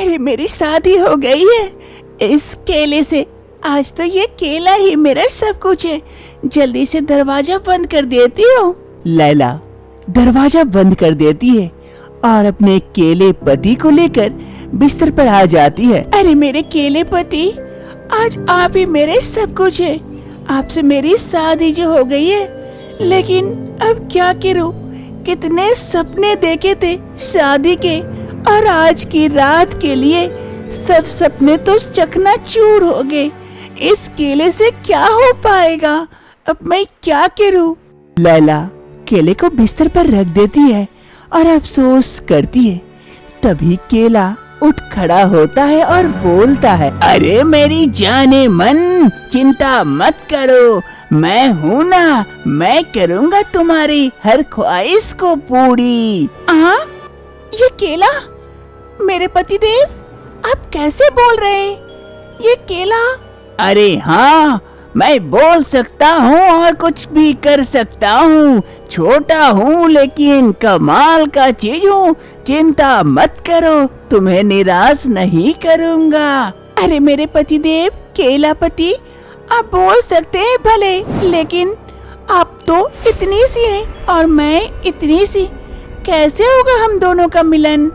अरे मेरी शादी हो गई है इस केले से। आज तो ये केला ही मेरा सब कुछ है। जल्दी से दरवाजा बंद कर देती हूँ। लैला दरवाजा बंद कर देती है और अपने केले पति को लेकर बिस्तर पर आ जाती है। अरे मेरे केले पति, आज आप ही मेरे सब कुछ है। आपसे मेरी शादी जो हो गई है, लेकिन अब क्या करूं? कितने सपने देखे थे शादी के, और आज की रात के लिए सब सपने तो चकनाचूर हो गए। इस केले से क्या हो पाएगा? अब मैं क्या करूं? लैला केले को बिस्तर पर रख देती है और अफसोस करती है। तभी केला उठ खड़ा होता है और बोलता है, अरे मेरी जाने मन, चिंता मत करो, मैं हूँ ना, मैं करूँगा तुम्हारी हर ख्वाहिश को पूरी। ये केला? मेरे पतिदेव, आप कैसे बोल रहे हैं? ये केला? अरे हाँ, मैं बोल सकता हूँ और कुछ भी कर सकता हूँ। छोटा हूँ लेकिन कमाल का चीज हूँ। चिंता मत करो, तुम्हें निराश नहीं करूँगा। अरे मेरे पतिदेव, केला पति, आप बोल सकते हैं भले, लेकिन आप तो इतनी सी हैं और मैं इतनी सी, कैसे होगा हम दोनों का मिलन?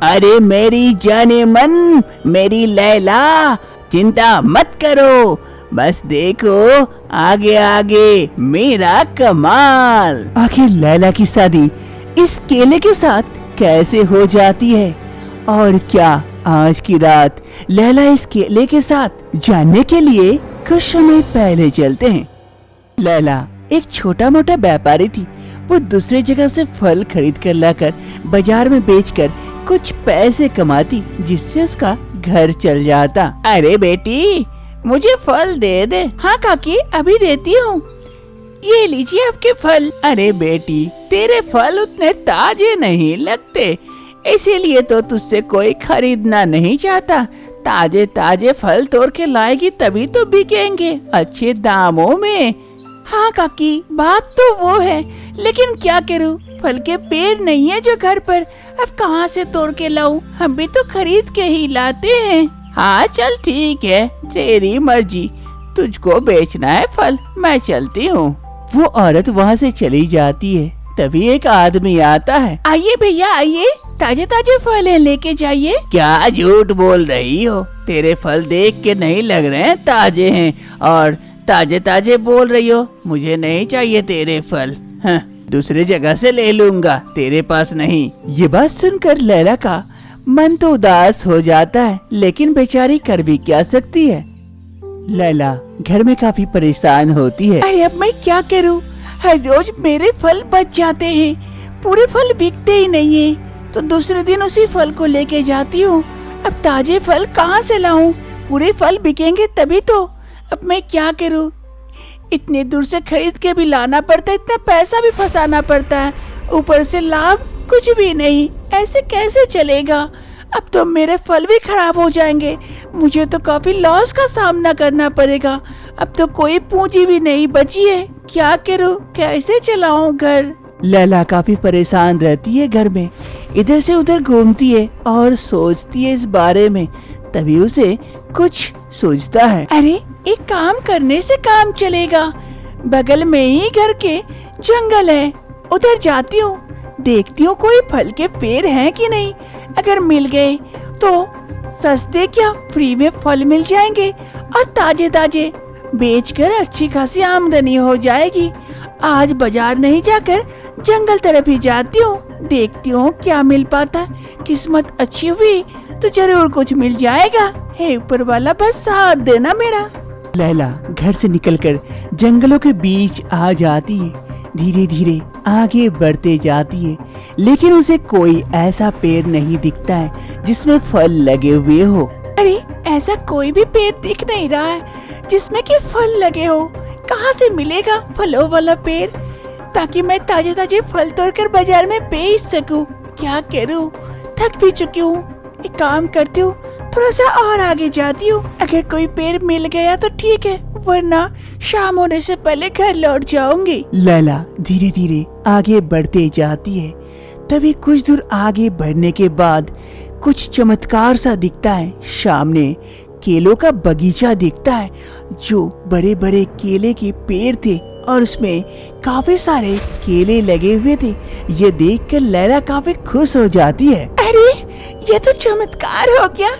अरे मेरी जाने मन, मेरी लैला, चिंता मत करो, बस देखो आगे आगे मेरा कमाल। आखिर लैला की शादी इस केले के साथ कैसे हो जाती है, और क्या आज की रात लैला इस केले के साथ? जानने के लिए कुछ समय पहले चलते हैं। लैला एक छोटा मोटा व्यापारी थी। वो दूसरे जगह से फल खरीद कर लाकर बाजार में बेचकर कुछ पैसे कमाती, जिससे उसका घर चल जाता। अरे बेटी, मुझे फल दे दे। हाँ काकी, अभी देती हूँ। ये लीजिए आपके फल। अरे बेटी, तेरे फल उतने ताजे नहीं लगते, इसीलिए तो तुझसे कोई खरीदना नहीं चाहता। ताजे ताजे फल तोड़ के लाएगी तभी तो बिकेंगे अच्छे दामों में। हाँ काकी, बात तो वो है, लेकिन क्या करूँ, फल के पेड़ नहीं है जो घर पर, अब कहाँ से तोड़ के लाऊं? हम भी तो खरीद के ही लाते हैं। हाँ चल ठीक है, तेरी मर्जी, तुझको बेचना है फल, मैं चलती हूँ। वो औरत वहाँ से चली जाती है। तभी एक आदमी आता है। आइए भैया आइए, ताजे ताजे फल है, लेके जाइए। क्या झूठ बोल रही हो? तेरे फल देख के नहीं लग रहे हैं ताजे हैं, और ताजे ताजे बोल रही हो। मुझे नहीं चाहिए तेरे फल, हाँ, दूसरे जगह से ले लूंगा, तेरे पास नहीं। ये बात सुनकर लैला का मन तो उदास हो जाता है, लेकिन बेचारी कर भी क्या सकती है। लैला घर में काफी परेशान होती है। अरे अब मैं क्या करूं? हर रोज मेरे फल बच जाते हैं, पूरे फल बिकते ही नहीं है, तो दूसरे दिन उसी फल को लेके जाती हूँ। अब ताजे फल कहाँ से लाऊं? पूरे फल बिकेंगे तभी तो। अब मैं क्या करूं? इतने दूर से खरीद के भी लाना पड़ता है, इतना पैसा भी फंसाना पड़ता है, ऊपर से लाभ कुछ भी नहीं। ऐसे कैसे चलेगा? अब तो मेरे फल भी खराब हो जाएंगे, मुझे तो काफी लॉस का सामना करना पड़ेगा। अब तो कोई पूंजी भी नहीं बची है, क्या करूं, कैसे चलाऊं घर? लैला काफी परेशान रहती है घर में, इधर से उधर घूमती है और सोचती है इस बारे में। तभी उसे कुछ सूझता है। अरे एक काम करने से काम चलेगा, बगल में ही घर के जंगल है, उधर जाती हूँ, देखती हूँ कोई फल के पेड़ हैं कि नहीं। अगर मिल गए तो सस्ते क्या फ्री में फल मिल जाएंगे और ताजे ताजे बेचकर अच्छी खासी आमदनी हो जाएगी। आज बाजार नहीं जाकर जंगल तरफ ही जाती हूँ, देखती हूँ क्या मिल पाता है। किस्मत अच्छी हुई तो जरूर कुछ मिल जाएगा। हे ऊपर वाला, बस साथ देना मेरा। लैला घर से निकलकर जंगलों के बीच आ जाती है। धीरे धीरे आगे बढ़ते जाती है, लेकिन उसे कोई ऐसा पेड़ नहीं दिखता है जिसमें फल लगे हुए हो। अरे ऐसा कोई भी पेड़ दिख नहीं रहा है जिसमें कि फल लगे हो। कहाँ से मिलेगा फलों वाला पेड़, ताकि मैं ताजे ताजे फल तोड़कर बाजार में बेच सकूं? क्या करूं, थक भी चुकी हूँ। एक काम करती हूँ, थोड़ा सा और आगे जाती हूँ, अगर कोई पेड़ मिल गया तो ठीक है, वरना शाम होने से पहले घर लौट जाऊंगी। लैला धीरे धीरे आगे बढ़ते जाती है। तभी कुछ दूर आगे बढ़ने के बाद कुछ चमत्कार सा दिखता है। सामने केलों का बगीचा दिखता है, जो बड़े बड़े केले के पेड़ थे और उसमें काफी सारे केले लगे हुए थे। ये देखकर लैला काफी खुश हो जाती है। अरे ये तो चमत्कार हो गया,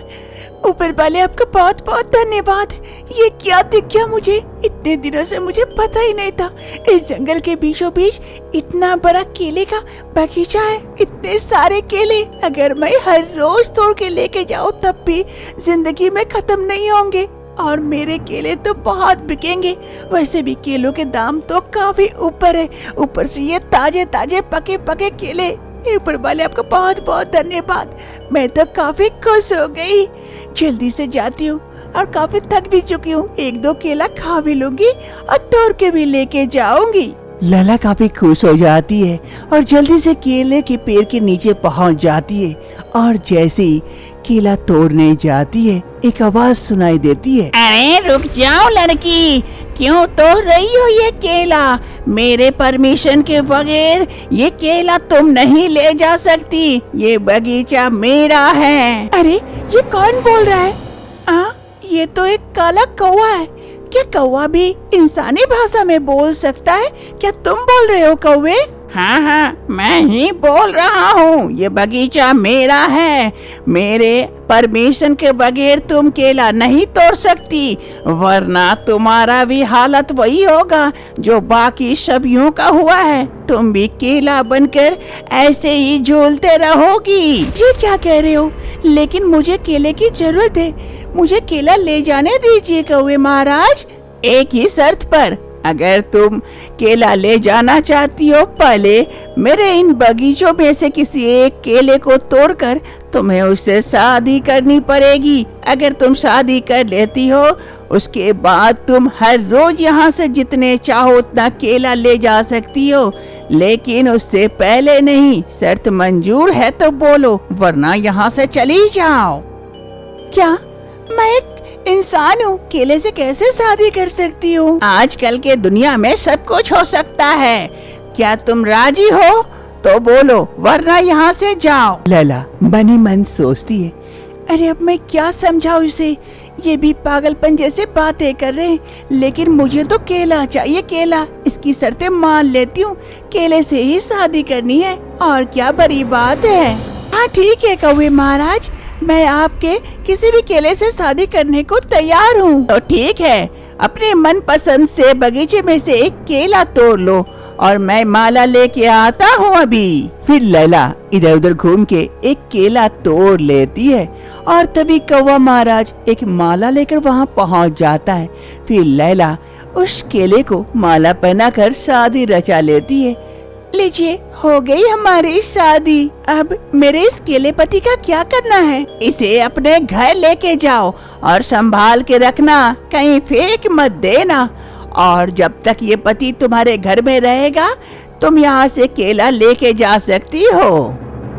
ऊपर वाले आपका बहुत बहुत धन्यवाद। ये क्या दिख गया मुझे, इतने दिनों से मुझे पता ही नहीं था इस जंगल के बीचों बीच इतना बड़ा केले का बगीचा है। इतने सारे केले अगर मैं हर रोज तोड़ के लेके जाऊँ तब भी जिंदगी में खत्म नहीं होंगे और मेरे केले तो बहुत बिकेंगे। वैसे भी केलों के दाम तो काफी ऊपर है, ऊपर से ये ताजे ताजे पके पके केले। ऊपर वाले आपका बहुत बहुत धन्यवाद। मैं तो काफी खुश हो गई। जल्दी से जाती हूँ और काफी थक भी चुकी हूँ। एक दो केला खा भी लूंगी और तोड़ के भी लेके जाऊंगी। लैला काफी खुश हो जाती है और जल्दी से केले के पेड़ के नीचे पहुँच जाती है और जैसे ही केला तोड़ने जाती है एक आवाज सुनाई देती है। अरे रुक जाओ लड़की, क्यों तोड़ रही हो ये केला? मेरे परमिशन के बगैर ये केला तुम नहीं ले जा सकती। ये बगीचा मेरा है। अरे ये कौन बोल रहा है? ये तो एक काला कौवा है। क्या कौवा भी इंसानी भाषा में बोल सकता है? क्या तुम बोल रहे हो कौवे? हाँ, मैं ही बोल रहा हूँ। ये बगीचा मेरा है। मेरे परमिशन के बगैर तुम केला नहीं तोड़ सकती, वरना तुम्हारा भी हालत वही होगा जो बाकी सभियों का हुआ है। तुम भी केला बनकर ऐसे ही झूलते रहोगी। ये क्या कह रहे हो? लेकिन मुझे केले की जरूरत है, मुझे केला ले जाने दीजिए कौवे महाराज। एक ही शर्त पर, अगर तुम केला ले जाना चाहती हो, पहले मेरे इन बगीचों में से किसी एक केले को तोड़कर तुम्हें उससे शादी करनी पड़ेगी। अगर तुम शादी कर लेती हो, उसके बाद तुम हर रोज यहाँ से जितने चाहो उतना केला ले जा सकती हो, लेकिन उससे पहले नहीं। शर्त मंजूर है तो बोलो, वरना यहाँ से चली जाओ। क्या मैं एक इंसान हूँ, केले से कैसे शादी कर सकती हूँ? आजकल के दुनिया में सब कुछ हो सकता है। क्या तुम राजी हो तो बोलो, वरना यहाँ से जाओ। लैला मन ही मन सोचती है, अरे अब मैं क्या समझाऊं इसे, ये भी पागलपन जैसे बातें कर रहे हैं। लेकिन मुझे तो केला चाहिए, केला। इसकी शर्तें मान लेती हूँ, केले से ही शादी करनी है, और क्या बड़ी बात है। हाँ ठीक है कौवे महाराज, मैं आपके किसी भी केले से शादी करने को तैयार हूँ। तो ठीक है, अपने मन पसंद से बगीचे में से एक केला तोड़ लो और मैं माला लेके आता हूँ अभी। फिर लैला इधर उधर घूम के एक केला तोड़ लेती है और तभी कौवा महाराज एक माला लेकर वहाँ पहुँच जाता है। फिर लैला उस केले को माला पहनाकर शादी रचा लेती है। लीजिए, हो गई हमारी शादी। अब मेरे इस केले पति का क्या करना है? इसे अपने घर लेके जाओ और संभाल के रखना, कहीं फेंक मत देना। और जब तक ये पति तुम्हारे घर में रहेगा, तुम यहाँ से केला लेके जा सकती हो।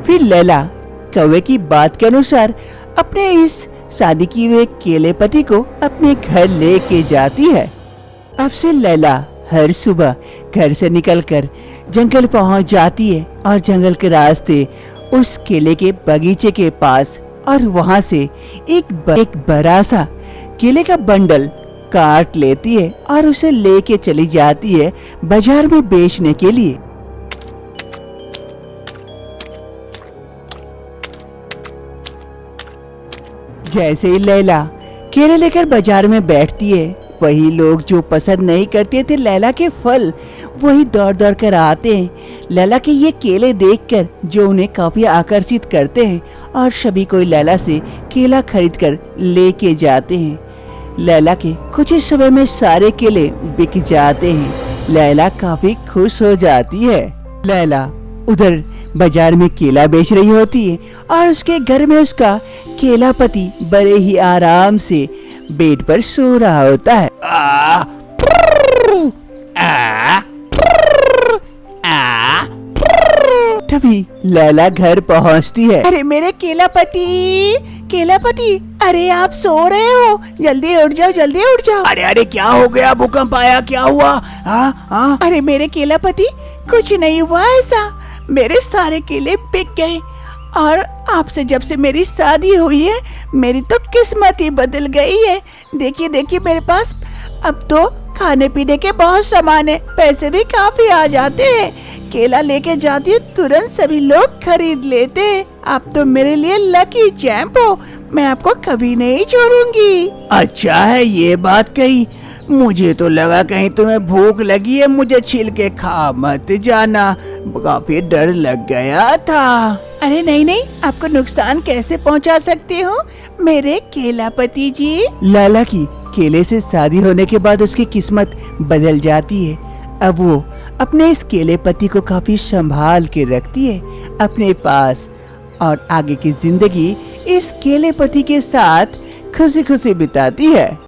फिर लैला कौवे की बात के अनुसार अपने इस शादी किए हुए केले पति को अपने घर लेके जाती है। अब से लैला हर सुबह घर से निकलकर जंगल पहुंच जाती है और जंगल के रास्ते उस केले के बगीचे के पास, और वहां से एक बड़ा सा केले का बंडल काट लेती है और उसे लेके चली जाती है बाजार में बेचने के लिए। जैसे ही लैला केले लेकर बाजार में बैठती है, वही लोग जो पसंद नहीं करते थे लैला के फल, वही दौड़ दौड़ कर आते हैं लैला के ये केले देखकर, जो उन्हें काफी आकर्षित करते हैं, और सभी कोई लैला से केला खरीदकर लेके जाते हैं। लैला के कुछ ही समय में सारे केले बिक जाते हैं। लैला काफी खुश हो जाती है। लैला उधर बाजार में केला बेच रही होती है और उसके घर में उसका केला पति बड़े ही आराम से बेड पर सो रहा होता है। तभी लैला घर पहुंचती है। अरे मेरे केला पति, अरे आप सो रहे हो? जल्दी उठ जाओ, जल्दी उठ जाओ। अरे क्या हो गया? भूकंप आया? क्या हुआ? अरे मेरे केला पति, कुछ नहीं हुआ ऐसा। मेरे सारे केले बिक गए और आपसे जब से मेरी शादी हुई है मेरी तो किस्मत ही बदल गई है। देखिए देखिए मेरे पास अब तो खाने पीने के बहुत सामान है, पैसे भी काफी आ जाते हैं। केला लेके जाती हूँ तुरंत सभी लोग खरीद लेते हैं। आप तो मेरे लिए लकी चैंप हो, मैं आपको कभी नहीं छोड़ूंगी। अच्छा है ये बात कही, मुझे तो लगा कहीं तुम्हें भूख लगी है, मुझे छील के खा मत जाना, काफी डर लग गया था। अरे नहीं नहीं, आपको नुकसान कैसे पहुंचा सकती हूँ मेरे केलापति जी। लैला की केले से शादी होने के बाद उसकी किस्मत बदल जाती है। अब वो अपने इस केले पति को काफी संभाल के रखती है अपने पास और आगे की जिंदगी इस केले पति के साथ खुशी खुशी बिताती है।